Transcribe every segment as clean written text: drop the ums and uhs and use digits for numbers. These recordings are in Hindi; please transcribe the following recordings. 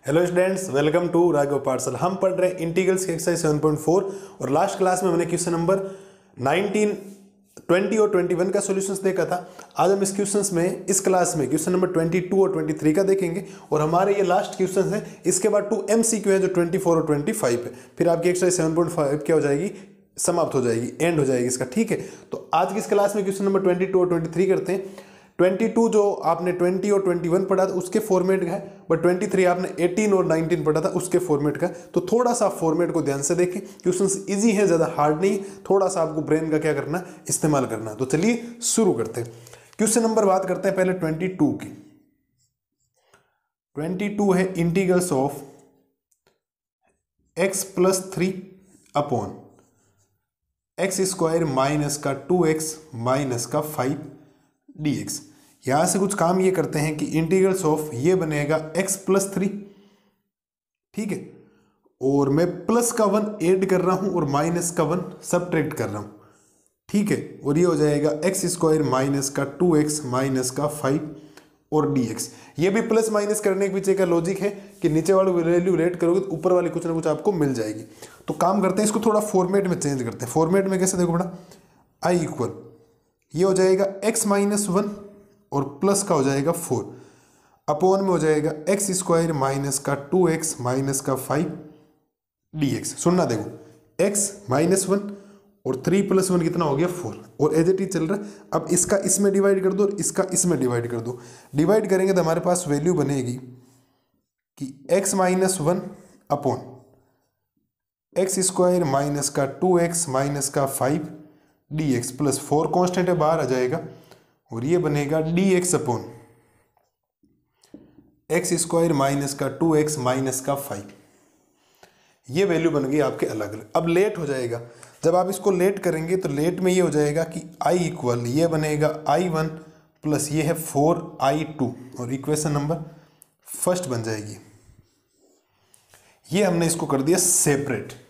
Hello students, welcome to Raghav Pathshala. हम पढ़ रहे हैं इंटीग्रल्स की एक्सरसाइज 7.4 और लास्ट क्लास में मैंने क्वेश्चन नंबर 19, 20 और 21 का सॉल्यूशंस देखा था। आज हम इस क्वेश्चंस में इस क्लास में क्वेश्चन नंबर 22 और 23 का देखेंगे और हमारे ये लास्ट क्वेश्चंस हैं। इसके बाद 2 MCQ है जो 24 और 25 है। फिर आपकी एक्सरसाइज 7.5 क्या हो जाएगी, समाप्त हो जाएगी, एंड हो जाएगी इसका। ठीक है, तो आज की इस क्लास में क्वेश्चन नंबर 22 और 23 करते हैं। 22 जो आपने 20 और 21 पढ़ा था उसके फॉर्मेट का है, बट 23 आपने 18 और 19 पढ़ा था उसके फॉर्मेट का। तो थोड़ा सा फॉर्मेट को ध्यान से देखें, क्वेश्चंस इजी है, ज़्यादा हार्ड नहीं। थोड़ा सा आपको ब्रेन का क्या करना, इस्तेमाल करना। तो चलिए शुरू करते हैं। क्वेश्चन नंबर बात करते हैं पहले 22 की। 22 है integrals of x+3 upon x² minus का 2x माइनस का 5 dx। यहां से कुछ काम ये करते हैं कि इंटीग्रल्स ऑफ ये बनेगा x+3, ठीक है, और मैं प्लस का 1 ऐड कर रहा हूं और माइनस का 1 सब्ट्रैक्ट कर रहा हूं, ठीक है, और ये हो जाएगा x² माइनस का 2x माइनस का 5 और dx। ये भी प्लस माइनस करने के पीछे का लॉजिक है कि नीचे वाली वैल्यू रेट करोगे तो ऊपर वाली कुछ ना कुछ आपको मिल जाएगी। तो काम करते हैं, इसको थोड़ा फॉर्मेट में चेंज करते हैं। फॉर्मेट में कैसे, देखो बड़ा, i इक्वल ये हो जाएगा x-1 और प्लस का हो जाएगा 4 अपॉन में हो जाएगा x² माइनस का 2x माइनस का 5 dx। सुनना, देखो x-1 और 3 + 1 कितना हो गया 4, और एज इट इज चल रहा है। अब इसका इसमें डिवाइड कर दो और इसका इसमें डिवाइड कर दो। डिवाइड करेंगे तो हमारे पास वैल्यू बनेगी कि x-1 अपॉन x² माइनस का 2x माइनस का 5 dx प्लस 4 कॉन्स्टेंट है, बाहर आ जाएगा, और ये बनेगा dx अपॉन x² माइनस का 2x माइनस का 5। ये वैल्यू बन गई आपके अलग अलग। अब लेट हो जाएगा, जब आप इसको लेट करेंगे तो लेट में ये हो जाएगा कि i इक्वल ये बनेगा i1 प्लस ये है 4i2 और इक्वेशन नंबर फर्स्ट बन जाएगी। ये हमने इसको कर दिया सेपरेट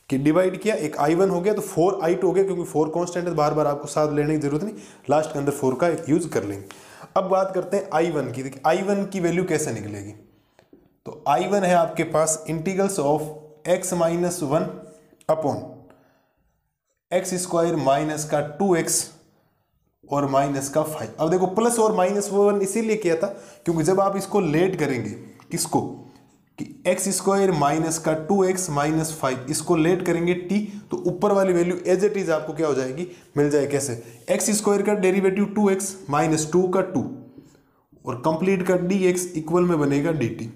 कि डिवाइड किया, एक i1 हो गया तो 4i2 हो गया, क्योंकि 4 कांस्टेंट है, बार बार आपको साथ लेने की जरूरत नहीं, लास्ट के अंदर 4 का यूज कर लेंगे। अब बात करते हैं i1 की। देखिए i1 की वैल्यू कैसे निकलेगी, तो i1 है आपके पास integrals of x-1 upon x² minus का 2x और माइनस का 5। अब देखो प्लस और माइनस 1 इसीलिए किया था क्योंकि जब आप इसको लेट करेंगे, किसको, कि x² माइनस का 2x माइनस 5, इसको लेट करेंगे t, तो ऊपर वाली वैल्यू एज इट इज आपको क्या हो जाएगी, मिल जाए। कैसे, x² का डेरिवेटिव 2x माइनस 2 का 2 और कंप्लीट का dx इक्वल में बनेगा dt।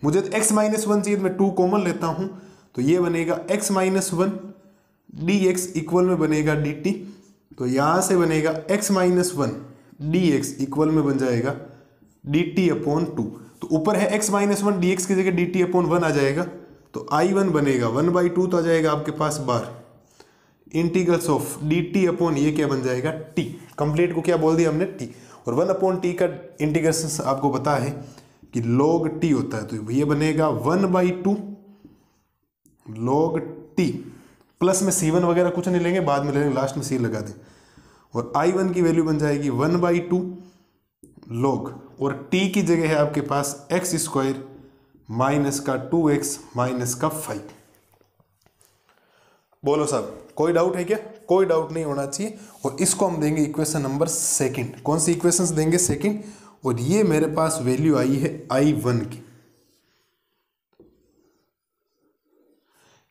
मुझे तो x-1 चाहिए, मैं 2 कॉमन लेता हूं तो ये बनेगा x-1 dx इक्वल में बनेगा dt। तो यहां से बनेगा x-1 dx इक्वल में बन जाएगा dt अपॉन 2। तो ऊपर है x-1 dx की जगह dt अपॉन 1 आ जाएगा, तो i1 बनेगा 1/2 तो आ जाएगा आपके पास बार इंटीग्रल्स ऑफ dt अपॉन ये क्या बन जाएगा t। कंप्लीट को क्या बोल दिया हमने, t, और 1 अपॉन t का इंटीग्रेशन आपको पता है कि log t होता है, तो ये बनेगा 1/2 log t। प्लस में c1 वगैरह कुछ नहीं लेंगे, बाद में लेंगे, लास्ट में c लगा दें, और i1 की वैल्यू बन जाएगी 1/2 log, और t की जगह है आपके पास x² माइनस का 2x माइनस का 5। बोलो साहब, कोई डाउट है क्या? कोई डाउट नहीं होना चाहिए। और इसको हम देंगे इक्वेशन नंबर सेकंड। कौन सी इक्वेशंस देंगे, सेकंड। और ये मेरे पास वैल्यू आई है i1 की।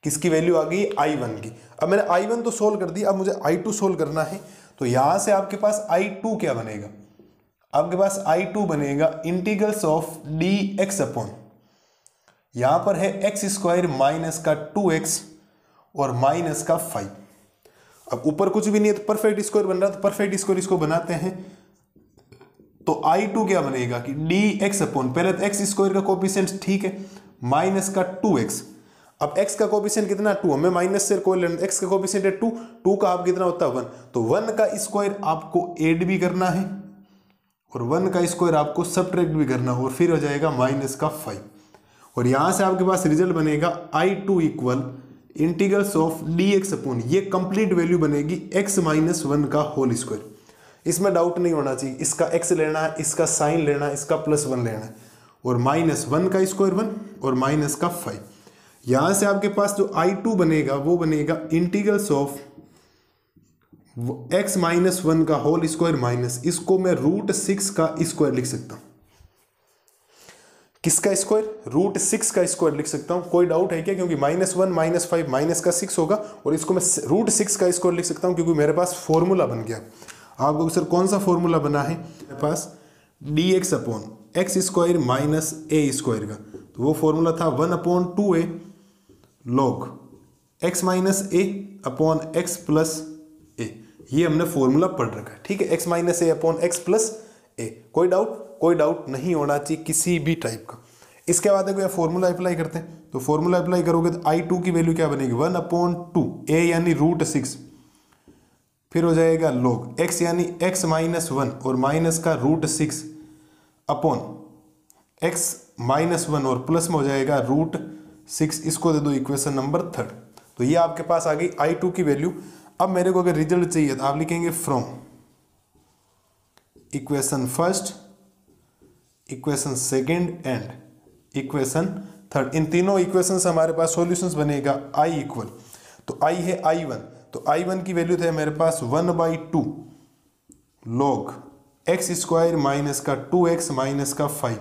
किसकी वैल्यू आ गई, i1 की। अब मैंने i1 तो सोल्व कर दिया, अब मुझे i2 सोल्व करना है। तो यहां से आपके पास i2 क्या बनेगा, आपके पास i2 बनेगा इंटीग्रल्स ऑफ dx अपॉन, यहां पर है x² माइनस का 2x और माइनस का 5। अब ऊपर कुछ भी नहीं है तो परफेक्ट स्क्वायर बन रहा है, तो परफेक्ट स्क्वायर इसको बनाते हैं। तो i2 क्या बनेगा कि dx अपॉन, पहले तो x² का कोफिशिएंट ठीक है, माइनस का 2x। अब x का कोफिशिएंट कितना, 2, हमें माइनस से कोई लेना, x का कोफिशिएंट है 2, 2 का आप कितना होता है 1, तो 1 का स्क्वायर आपको ऐड भी करना है और 1 का स्क्वायर आपको सब्ट्रैक्ट भी करना, और फिर हो जाएगा माइनस का 5। और यहां से आपके पास रिजल्ट बनेगा i2 equal integrals of dx upon, ये कंप्लीट वैल्यू बनेगी x-1 का होल स्क्वायर। इसमें डाउट नहीं होना चाहिए, इसका x लेना है, इसका साइन लेना है, इसका +1 लेना है, और -1 का स्क्वायर 1 और माइनस का 5। यहां से आपके पास जो I2 बनेगा वो बनेगा इंटीग्रल्स ऑफ x माइनस 1 का होल स्क्वायर माइनस, इसको मैं √6 का स्क्वायर लिख सकता हूं। किसका स्क्वायर? √6 का स्क्वायर लिख सकता हूं। कोई डाउट है क्या? क्योंकि -1 -5 माइनस का 6 होगा और इसको मैं √6 का स्क्वायर लिख सकता हूं क्योंकि मेरे पास फॉर्मूला बन गया। आपको सर कौन सा फॉर्मूला बना है? मेरे पास dx upon x square minus a square का, तो वो फॉर्मूला था 1/2a log x minus a upon x plus a. ये हमने फॉर्मूला पढ़ रखा है, ठीक है। x minus a upon x plus a. कोई डाउट? कोई डाउट नहीं होना चाहिए किसी भी टाइप का। इसके बाद देखो फॉर्मूला अप्लाई करते हैं, तो फॉर्मूला अप्लाई करोगे तो I2 की वैल्यू क्या बनेगी? 1/2 a यानी √6, फिर हो जाएगा log x यानी x माइनस 1 और माइनस का √6 अपॉन x माइनस 1 और प्लस में हो जाएगा √6। इसको दे दो इक्वेशन नंबर 3। तो ये आपके पास आ गई I2 की वैल्यू। अब मेरे को अगर रिजल्ट चाहिए तो आप लिखेंगे from equation first, equation second and equation third. इन तीनों इक्वेशन से हमारे पास सॉल्यूशंस बनेगा I इक्वल, तो I है I1, तो I1 की वैल्यू थे मेरे पास 1/2 log x स्क्वायर माइनस का 2x माइनस का 5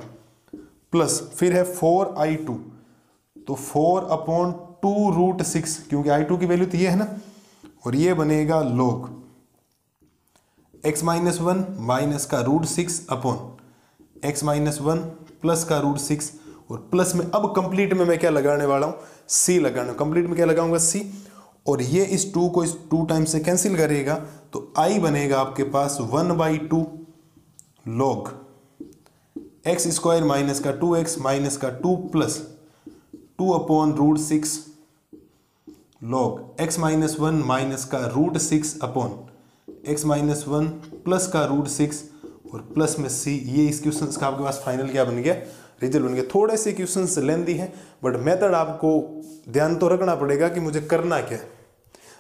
प्लस फिर है 4I2, तो 4/2 √6 क्योंकि I2 की वैल्यू तो ये है ना, और ये बनेगा log x माइनस 1 माइनस का √6 अपॉन x माइनस 1 प्लस का √6 और प्लस में अब कंप्लीट में मैं क्या लगाने वाला हूं? c लगाना। कंप्लीट में क्या लगाऊंगा? c। और ये इस 2 को इस 2 टाइम्स से कैंसिल करेगा तो I बनेगा आपके पास 1/2 log x स्क्वायर माइनस का 2x माइनस का 2 plus 2/√6 log x minus 1 minus का √6 अपॉन x माइनस 1 प्लस का √6 और प्लस में c। ये इस क्वेश्चन का आपके पास फाइनल क्या बन गया? रिजल्ट बन गया। थोड़े से क्वेश्चन लेंदी है बट मेथड आपको ध्यान तो रखना पड़ेगा कि मुझे करना क्या है।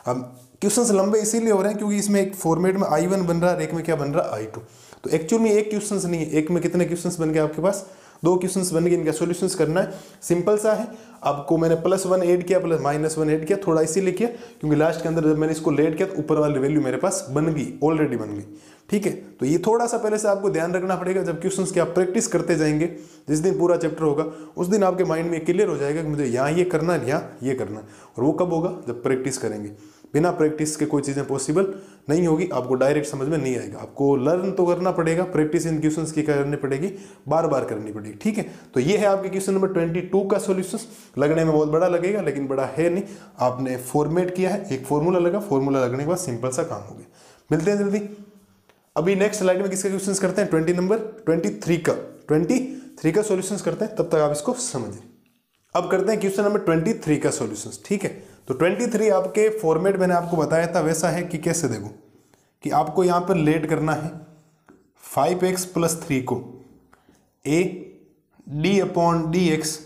अब क्वेश्चंस लंबे इसीलिए हो रहे हैं क्योंकि इसमें एक फॉर्मेट में I1 बन रहा है, एक में क्या बन रहा है? I2। तो एक्चुअल में एक क्वेश्चंस नहीं है, एक में कितने क्वेश्चंस बन गए आपके पास? 2 क्वेश्चंस बन गए। इनका सॉल्यूशंस करना है, सिंपल सा है। आपको मैंने +1 ऐड किया प्लस -1 ऐड किया, थोड़ा इसीलिए किया क्योंकि लास्ट के अंदर जब मैंने इसको लेट किया तो ऊपर वाली वैल्यू मेरे पास बन गई, ऑलरेडी बन गई, ठीक है। तो ये थोड़ा सा पहले से आपको ध्यान रखना पड़ेगा। जब क्वेश्चंस की आप प्रैक्टिस करते जाएंगे, जिस दिन पूरा चैप्टर होगा उस दिन आपके माइंड में क्लियर हो जाएगा कि मुझे यहाँ ये करना है, यहाँ ये करना है। और वो कब होगा? जब प्रैक्टिस करेंगे। बिना प्रैक्टिस के कोई चीज़ें पॉसिबल नहीं होगी, आपको डायरेक्ट समझ में नहीं आएगा। आपको लर्न तो करना पड़ेगा, प्रैक्टिस इन क्वेश्चंस की करनी पड़ेगी, बार बार करनी पड़ेगी, ठीक है। तो ये है आपके क्वेश्चन नंबर 22 का सॉल्यूशंस। लगने में बहुत बड़ा लगेगा लेकिन बड़ा है नहीं। आपने फॉर्मेट किया है, एक फॉर्मूला लगा, फॉर्मूला लगने के बाद सिंपल सा काम हो गया। मिलते हैं जल्दी। अभी नेक्स्ट स्लाइड में किसके क्वेश्चंस करते हैं? 23 का सॉल्यूशंस करते हैं, तब तक आप इसको समझिए। अब करते हैं क्वेश्चन नंबर 23 का सॉल्यूशंस, ठीक है। तो 23 आपके फॉर्मेट मैंने आपको बताया था वैसा है कि कैसे देखो कि आपको यहाँ पर लेट करना है 5x + 3 को a d/dx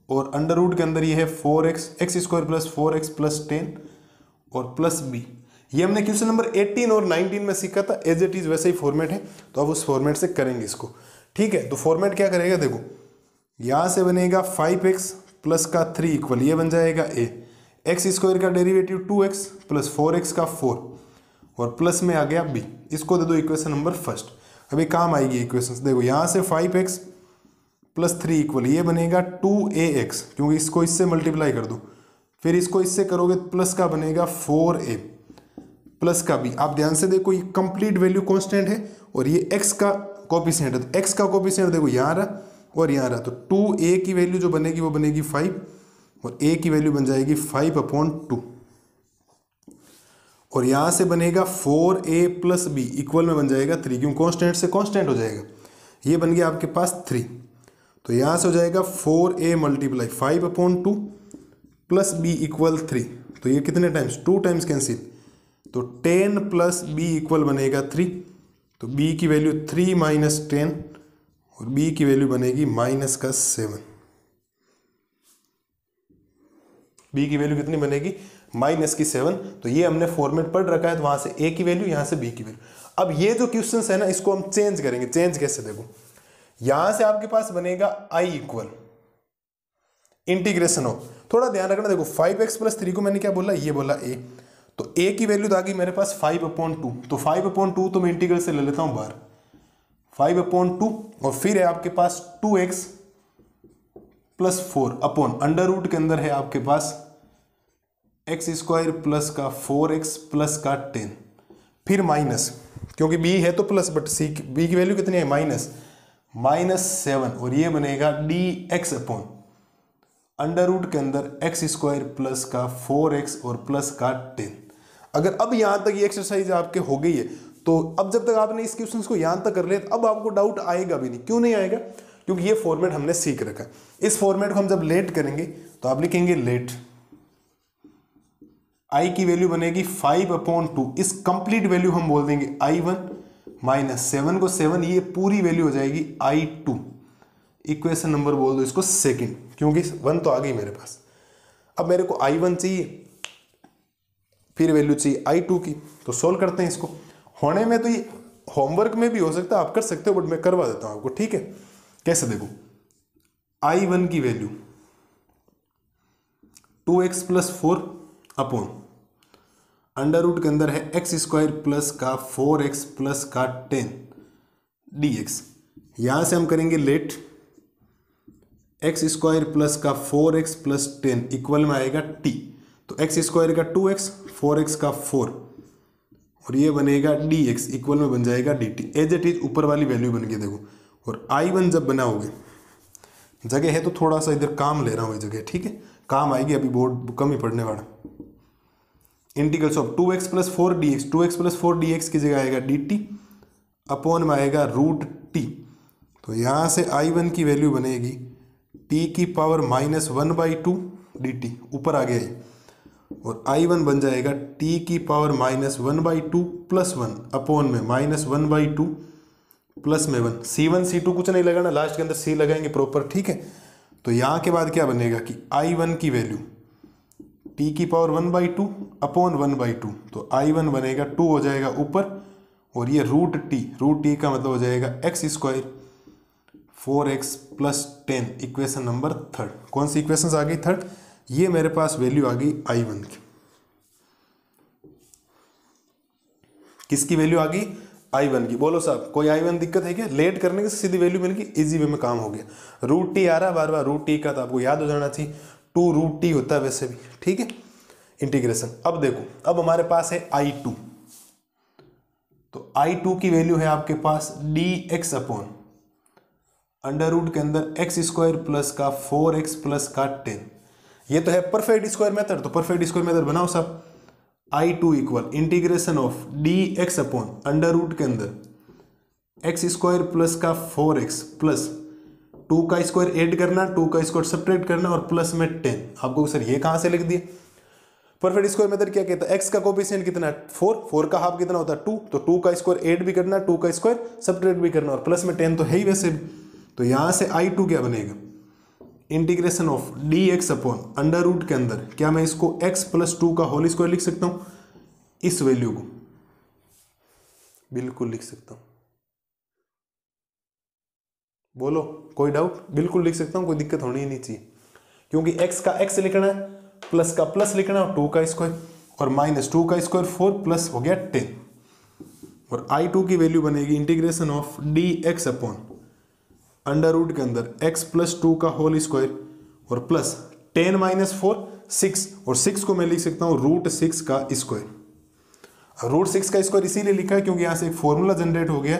और अंडर रूट के अंदर ये है 4x x square plus 4x plus 10 और प्लस b। ये हमने क्वेश्चन नंबर 18 और 19 में सीखा था, एज इट इज वैसे ही फॉर्मेट है। तो अब उस फॉर्मेट से करेंगे इसको, ठीक है। तो फॉर्मेट क्या करेगा? देखो यहां से बनेगा 5x प्लस का 3 इक्वल, ये बन जाएगा a, x स्क्वायर का डेरिवेटिव 2x प्लस 4x का 4 और प्लस में आ गया b। इसको दे दो इक्वेशन नंबर फर्स्ट। अभी काम आएगी इक्वेशन। देखो यहां से 5x प्लस 3 इक्वल, ये बनेगा 2ax क्योंकि इसको इससे मल्टीप्लाई कर दो, फिर इसको इससे करोगे प्लस का बनेगा 4a प्लस का b। आप ध्यान से देखो ये कंप्लीट वैल्यू कांस्टेंट है और ये x का कोफिशिएंट है, तो x का कोफिशिएंट देखो यहाँ रहा और यहाँ रहा, तो 2a की वैल्यू जो बनेगी वो बनेगी 5 और a की वैल्यू बन जाएगी 5/2 और यहाँ से बनेगा 4a प्लस b इक्वल में बन जाएगा 3 क्यों कांस्टेंट से कांस्टेंट हो जाएगा। ये बन गया आपके पास 3, तो यहाँ से हो जाएगा 4a multiply 5/2 plus b equal 3। तो ये कितने टाइम्स? 2 टाइम्स कैंसिल, तो 10 प्लस b इक्वल बनेगा 3। तो b की वैल्यू 3 माइनस 10 और b की वैल्यू बनेगी -7। b की वैल्यू कितनी बनेगी? -7। तो ये हमने फॉर्मेट पढ़ रखा है, तो वहां से a की वैल्यू, यहां से b की वैल्यू। अब ये जो क्वेश्चंस है ना, इसको हम चेंज करेंगे। चेंज कैसे? देखो यहां से आपके पास बनेगा I इक्वल इंटीग्रेशन ऑफ, थोड़ा ध्यान रखना, देखो 5x+3 को मैंने क्या बोला, ये बोला a, तो a की वैल्यू तो आ गई मेरे पास 5/2, तो 5/2 तो मैं इंटीग्रल से ले लेता हूं बाहर, 5/2 और फिर है आपके पास 2x+4 अपॉन अंडर रूट के अंदर है आपके पास x² प्लस का 4x प्लस का 10, फिर माइनस, क्योंकि b है तो प्लस, बट b की वैल्यू कितनी है, -7, और ये बनेगा dx अपॉन अंडर रूट के अंदर x² प्लस का 4x और प्लस का 10। अगर अब यहां तक ये एक्सरसाइज आपके हो गई है, तो अब जब तक आपने इस क्वेश्चन को यहां तक कर लिया, अब आपको डाउट आएगा भी नहीं। क्यों नहीं आएगा, क्योंकि ये फॉर्मेट हमने सीख रखा है। इस फॉर्मेट को हम जब लेट करेंगे तो आप लिखेंगे लेट, i की वैल्यू बनेगी 5/2, इस कंप्लीट वैल्यू हम बोल देंगे i1 -7 को 7, ये पूरी वैल्यू हो जाएगी i2, इक्वेशन नंबर बोल दो इसको सेकंड, क्योंकि 1 तो आ गई मेरे पास। अब मेरे को i1 चाहिए, फिर वैल्यू चाहिए i2 की, तो सोल्व करते हैं इसको। होने में तो ये होमवर्क में भी हो सकता है, आप कर सकते हो, बट मैं करवा देता हूं आपको, ठीक है। कैसे, देखो i1 की value 2x+4 upon under root के अंदर है x² प्लस का 4x प्लस का 10 dx, यहां से हम करेंगे लेट, x² प्लस का 4x प्लस 10 इक्वल में आएगा t, तो x² का 2x, 4x का 4 और ये बनेगा dx इक्वल में बन जाएगा dt, एज इट इज ऊपर वाली वैल्यू बन गई देखो। और i1 जब बनाओगे, जगह है तो थोड़ा सा इधर काम ले रहा हूं जगह, ठीक है, काम आएगी, अभी बहुत कम ही पढ़ने वाला। Integrals of 2x+4 dx, 2x+4 dx की जगह आएगा dt अपॉन में आएगा √t, तो यहां से i1 की वैल्यू बनेगी t की पावर -1/2 dt, ऊपर आ गया है, और i1 बन जाएगा t की पावर -1/2 + 1 अपॉन में -1/2 प्लस में 1, c1 c2 कुछ नहीं लगाना, लास्ट के अंदर c लगाएंगे प्रॉपर, ठीक है। तो यहाँ के बाद क्या बनेगा कि i1 की वैल्यू t की पावर 1/2 अपॉन 1/2, तो i1 बनेगा 2 हो जाएगा ऊपर, और ये √t का मतलब हो जाएगा x² 4x plus 10, equation number 3। कौन सी इक्वेशन आ गई, 3, ये मेरे पास वैल्यू आ गई i1 की। किसकी वैल्यू आ गई, i1 की। बोलो साहब कोई i1 दिक्कत है क्या, लेट करने के सीधी वैल्यू मिल गई, इजी वे में काम हो गया। √t आ रहा है बार बार, √t का तो आपको याद हो जाना चाहिए, 2√t होता है वैसे भी, ठीक है। इंटीग्रेशन, अब देखो, अब हमारे पास है i2, तो i2 की वैल्यू है आपके पास dx अपॉन अंडर रूट के अंदर x² प्लस का 4x प्लस का 10, ये तो है परफेक्ट स्क्वायर मेथड, तो परफेक्ट स्क्वायर मेथड बनाओ सब। i2 equal integration of dx upon under root के अंदर x² प्लस का 4x प्लस 2 का स्क्वायर ऐड करना, 2 का स्क्वायर सब्ट्रैक्ट करना, और प्लस में 10। आपको सर ये कहां से लिख दिए, परफेक्ट स्क्वायर मेथड क्या कहता है, x का कोएफिशिएंट कितना है 4 का हाफ कितना होता है 2, तो 2 का स्क्वायर ऐड भी करना, 2 का स्क्वायर सब्ट्रैक्ट भी करना, और प्लस में 10 तो है ही वैसे भी। तो यहां से i2 क्या बनेगा, integration of dx upon under root के अंदर, क्या मैं इसको x + 2 का होल स्क्वायर लिख सकता हूं, इस वैल्यू को बिल्कुल लिख सकता हूं। बोलो कोई डाउट, बिल्कुल लिख सकता हूं, कोई दिक्कत होनी ही नहीं चाहिए, क्योंकि x का x लिखना है, प्लस का प्लस लिखना है, 2 का स्क्वायर, और -2 का स्क्वायर 4 प्लस हो गया 10, और i2 की वैल्यू बनेगी integration of dx upon under root के अंदर x + 2 का होल स्क्वायर, और प्लस 10 - 4 6, और 6 को मैं लिख सकता हूं √6 का स्क्वायर। √6 का स्क्वायर इसीलिए लिखा है क्योंकि यहां से एक फॉर्मूला जनरेट हो गया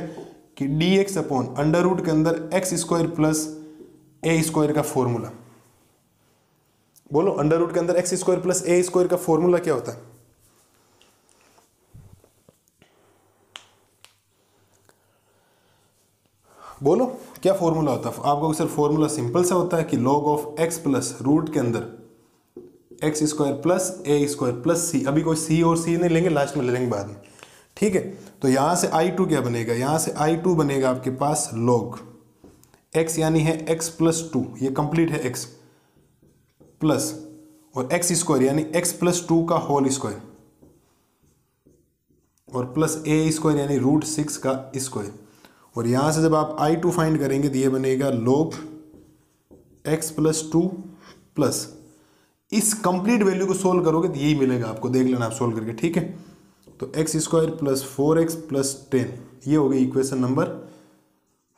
कि dx अपॉन अंडर रूट के अंदर x² प्लस a² का फॉर्मूला। बोलो अंडर रूट के अंदर x² प्लस a² का फॉर्मूला क्या होता है, बोलो क्या फॉर्मूला होता है आपका। सर फॉर्मूला सिंपल सा होता है कि log of x plus root के अंदर x² plus a² plus c। अभी कोई c और c नहीं लेंगे, लास्ट में ले लेंगे बाद में, ठीक है। तो यहां से i2 क्या बनेगा, यहां से i2 बनेगा आपके पास log x यानी है x + 2, ये कंप्लीट है x, प्लस और x² यानी x + 2 का होल स्क्वायर, और प्लस a² यानी √6 का स्क्वायर। और यहां से जब आप i2 फाइंड करेंगे तो ये बनेगा log x + 2 प्लस इस कंप्लीट वैल्यू को सोल्व करोगे तो यही मिलेगा आपको, देख लेना आप सोल्व करके, ठीक है। तो x square plus 4x plus 10, ये हो गई इक्वेशन नंबर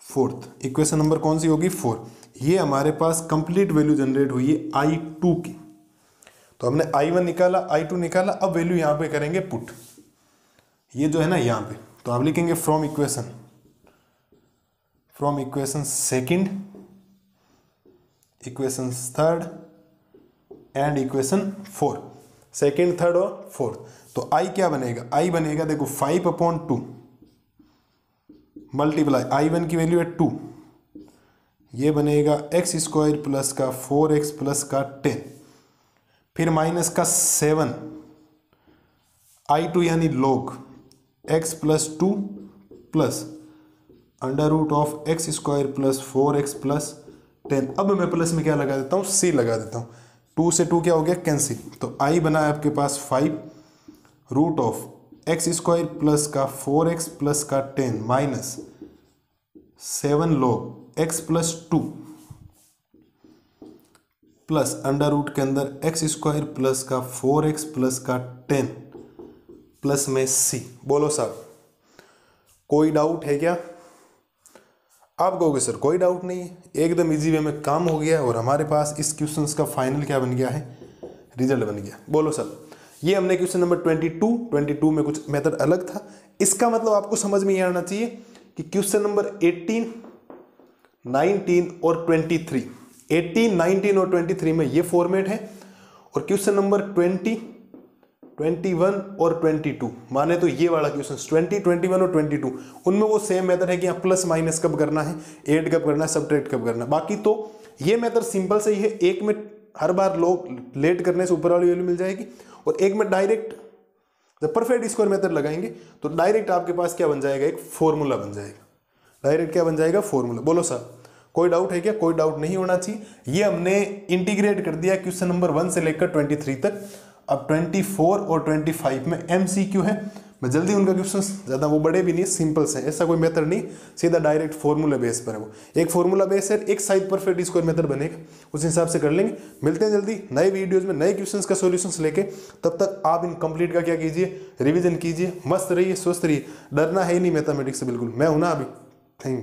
4। इक्वेशन नंबर कौन सी होगी? 4। ये हमारे पास कंप्लीट वैल्यू जनरेट हुई है I2 की। तो हमने I1 निकाला, I2 निकाला, अब वैल्यू यहाँ पे करेंगे पुट, ये जो है ना यहाँ पे। तो आप लिखेंगे from equation second, equation third and equation 4, second, third और फोर्थ। तो I क्या बनेगा? I बनेगा देखो 5/2 मल्टीप्लाई I1 की वैल्यू है 2, ये बनेगा एक्स स्क्वायर प्लस का 4x प्लस का 10, फिर माइनस का 7 I2 यानी log x plus 2 plus under root of X square plus 4x plus 10। अब मैं प्लस में क्या लगा देता हूँ? c लगा देता हूँ। 2 से 2 क्या हो गया? कैंसिल। तो I बना है आपके पास 5 root of X square plus का 4x प्लस का 10 minus 7 log x plus 2 plus under root के अंदर एक्स स्क्वायर प्लस का 4x प्लस का 10 प्लस में c। बोलो साहब कोई डाउट है क्या? आप कहोगे सर कोई डाउट नहीं है, एकदम इजी वे में काम हो गया और हमारे पास इस क्वेश्चन का फाइनल क्या बन गया है? रिजल्ट बन गया। बोलो सर, ये हमने क्वेश्चन नंबर 22 में कुछ मेथड अलग था। इसका मतलब आपको समझ में ये आना चाहिए कि क्वेश्चन नंबर 18, 19 और 23, 18, 19 और 23 में ये फॉर्मेट है, और क्वेश्चन नंबर 20, 21 और 22 माने तो ये वाला क्वेश्चन 20, 21 और 22 उनमें वो सेम मेथड है कि यहाँ प्लस माइनस कब करना है, ऐड कब करना है, सब्ट्रैक्ट कब करना है। बाकी तो ये मेथड सिंपल से ही है, एक में हर बार लोग लेट करने से ऊपर वाली वैल्यू मिल जाएगी, और एक में डायरेक्ट जब परफेक्ट स्क्वायर मेथड लगाएंगे तो डायरेक्ट आपके पास क्या बन जाएगा? एक फॉर्मूला बन जाएगा। डायरेक्ट क्या बन जाएगा? फॉर्मूला। बोलो सर कोई डाउट है क्या? कोई डाउट नहीं होना चाहिए। ये हमने इंटीग्रेट कर दिया क्वेश्चन नंबर 1 से लेकर 23 तक। अब 24 और 25 में MCQ है, मैं जल्दी उनका क्वेश्चन, ज़्यादा वो बड़े भी नहीं, सिंपल से, ऐसा कोई मेथड नहीं, सीधा डायरेक्ट फॉर्मूला बेस पर है। वो एक फॉर्मूला बेस है, एक साइड परफेक्ट स्क्वायर मेथड बनेगा, उस हिसाब से कर लेंगे। मिलते हैं जल्दी नए वीडियोज़ में नए क्वेश्चंस का सॉल्यूशंस लेके। तब तक आप इन कंप्लीट का क्या कीजिए? रिविजन कीजिए, मस्त रहिए, स्वस्थ रहिए। डरना है ही नहीं मैथमेटिक्स से बिल्कुल, मैं हूं ना अभी। Thank you.